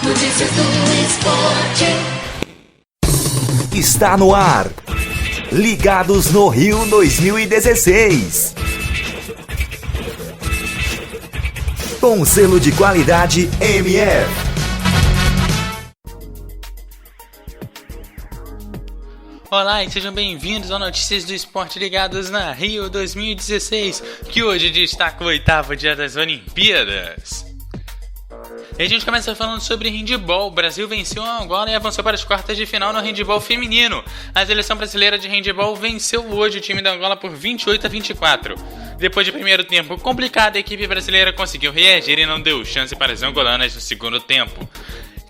Notícias do esporte. Está no ar. Ligados no Rio 2016. Com selo de qualidade MF. Olá e sejam bem-vindos ao Notícias do Esporte Ligados na Rio 2016, que hoje destaca o 8º dia das Olimpíadas. E a gente começa falando sobre handebol. O Brasil venceu a Angola e avançou para as quartas de final no handebol feminino. A seleção brasileira de handebol venceu hoje o time da Angola por 28-24. Depois de primeiro tempo complicado, a equipe brasileira conseguiu reagir e não deu chance para as angolanas no segundo tempo.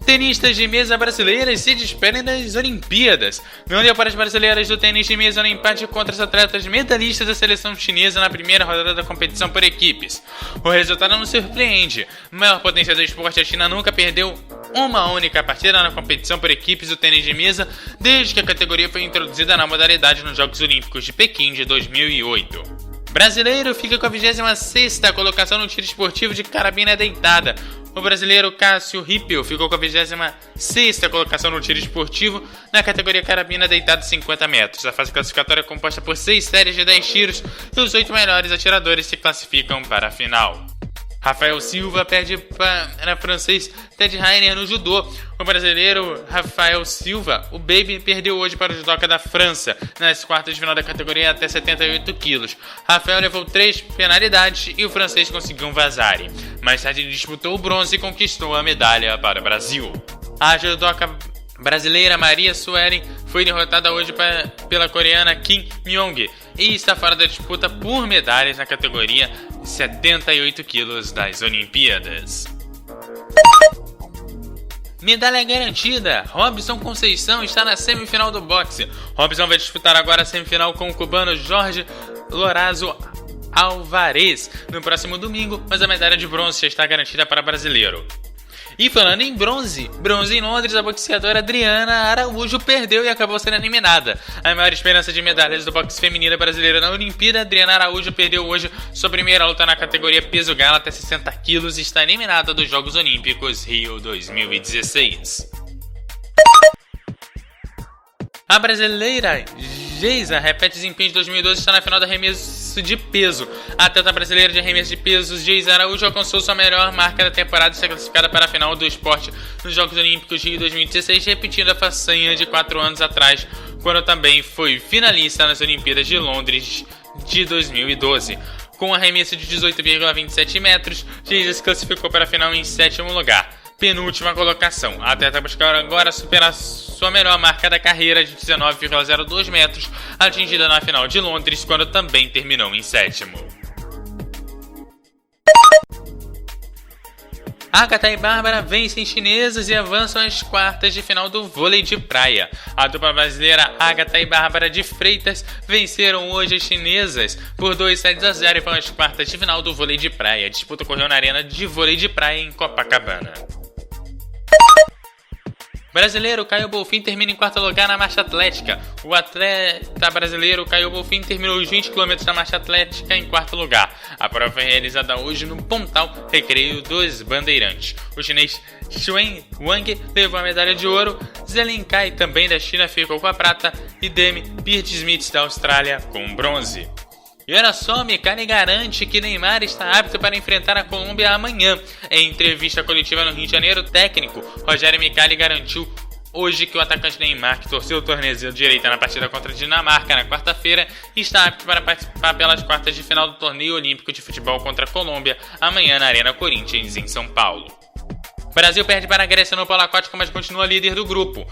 Tenistas de mesa brasileiras se despedem das Olimpíadas. Não deu para as brasileiras do tênis de mesa no empate contra as atletas medalhistas da seleção chinesa na primeira rodada da competição por equipes. O resultado não surpreende. Maior potência do esporte, a China nunca perdeu uma única partida na competição por equipes do tênis de mesa desde que a categoria foi introduzida na modalidade nos Jogos Olímpicos de Pequim de 2008. Brasileiro fica com a 26ª colocação no tiro esportivo de carabina deitada. O brasileiro Cássio Rippel ficou com a 26ª colocação no tiro esportivo na categoria carabina deitada 50 metros. A fase classificatória é composta por 6 séries de 10 tiros e os 8 melhores atiradores se classificam para a final. Rafael Silva perde para o francês Ted Rainer no judô. O brasileiro Rafael Silva, o Baby, perdeu hoje para o judoca da França, nas quartas de final da categoria até 78 quilos. Rafael levou 3 penalidades e o francês conseguiu um vazare. Mais tarde disputou o bronze e conquistou a medalha para o Brasil. A judoca brasileira Maria Suelen foi derrotada hoje pela coreana Kim Myong e está fora da disputa por medalhas na categoria 78 quilos das Olimpíadas. Medalha garantida. Robson Conceição está na semifinal do boxe. Robson vai disputar agora a semifinal com o cubano Jorge Lorazo Alvarez no próximo domingo, mas a medalha de bronze já está garantida para brasileiro. E falando em bronze em Londres, a boxeadora Adriana Araújo perdeu e acabou sendo eliminada. A maior esperança de medalhas do boxe feminino brasileiro na Olimpíada, Adriana Araújo perdeu hoje sua primeira luta na categoria peso galo até 60 quilos e está eliminada dos Jogos Olímpicos Rio 2016. A brasileira Geisa repete desempenho de 2012 e está na final do arremesso de peso. A atleta brasileira de arremesso de peso, Geisa Araújo, alcançou sua melhor marca da temporada e está classificada para a final do esporte nos Jogos Olímpicos Rio 2016, repetindo a façanha de 4 anos atrás, quando também foi finalista nas Olimpíadas de Londres de 2012. Com um arremesso de 18,27 metros, Geisa se classificou para a final em 7º lugar. Penúltima colocação. A atleta buscará agora superar sua melhor marca da carreira de 19,02 metros, atingida na final de Londres, quando também terminou em 7º. Agatha e Bárbara vencem chinesas e avançam às quartas de final do vôlei de praia. A dupla brasileira Agatha e Bárbara de Freitas venceram hoje as chinesas por 2-0 e vão às quartas de final do vôlei de praia. A disputa ocorreu na arena de vôlei de praia em Copacabana. Brasileiro Caio Bonfim termina em 4º lugar na marcha atlética. O atleta brasileiro Caio Bonfim terminou os 20 km da marcha atlética em 4º lugar. A prova foi realizada hoje no Pontal Recreio dos Bandeirantes. O chinês Xuan Wang levou a medalha de ouro, Zheng Kai, também da China, ficou com a prata e Demi Peart-Smith da Austrália com bronze. E olha só, Micali garante que Neymar está apto para enfrentar a Colômbia amanhã. Em entrevista coletiva no Rio de Janeiro, o técnico Rogério Micali garantiu hoje que o atacante Neymar, que torceu o tornozelo direito na partida contra a Dinamarca na quarta-feira, está apto para participar pelas quartas de final do torneio olímpico de futebol contra a Colômbia amanhã na Arena Corinthians, em São Paulo. O Brasil perde para a Grécia no polo aquático, mas continua líder do grupo.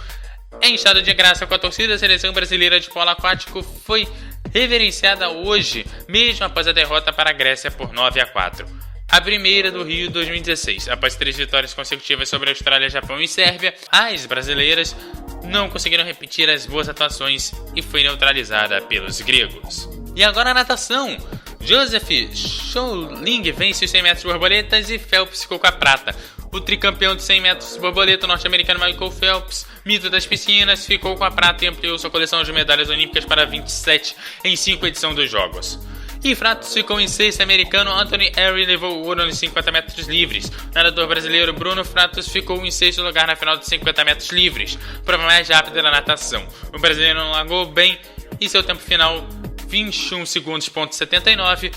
Em estado de graça com a torcida, a seleção brasileira de polo aquático foi reverenciada hoje, mesmo após a derrota para a Grécia por 9-4. A primeira do Rio 2016. Após 3 vitórias consecutivas sobre a Austrália, Japão e Sérvia, as brasileiras não conseguiram repetir as boas atuações e foi neutralizada pelos gregos. E agora a natação. Joseph Schouling vence os 100 metros borboletas e Phelps ficou com a prata. O tricampeão de 100 metros borboleta norte-americano Michael Phelps, mito das piscinas, ficou com a prata e ampliou sua coleção de medalhas olímpicas para 27 em 5 edições dos Jogos. E Fratos ficou em sexto, americano Anthony Henry levou o ouro nos 50 metros livres. O nadador brasileiro Bruno Fratos ficou em sexto lugar na final dos 50 metros livres, prova mais rápida da natação. O brasileiro não largou bem e seu tempo final, 21 segundos, 79,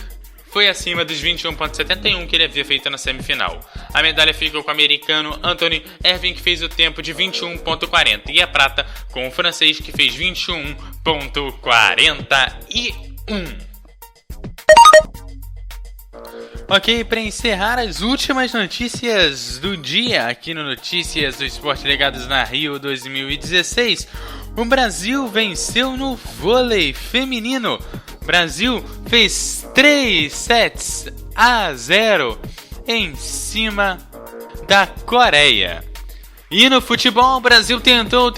foi acima dos 21,71 que ele havia feito na semifinal. A medalha ficou com o americano Anthony Ervin, que fez o tempo de 21,40, e a prata com o francês, que fez 21,41. Ok, para encerrar as últimas notícias do dia aqui no Notícias do Esporte Ligados na Rio 2016, o Brasil venceu no vôlei feminino. Brasil fez 3-0 em cima da Coreia. E no futebol, o Brasil tentou,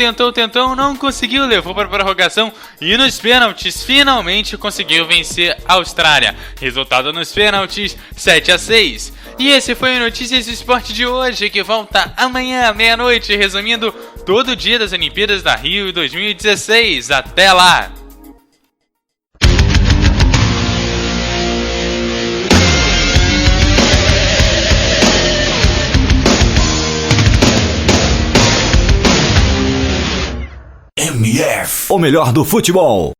não conseguiu, levou para a prorrogação e nos pênaltis finalmente conseguiu vencer a Austrália. Resultado nos pênaltis, 7-6. E esse foi o Notícias do Esporte de hoje, que volta amanhã, meia-noite, resumindo todo o dia das Olimpíadas da Rio 2016. Até lá! MF, o melhor do futebol.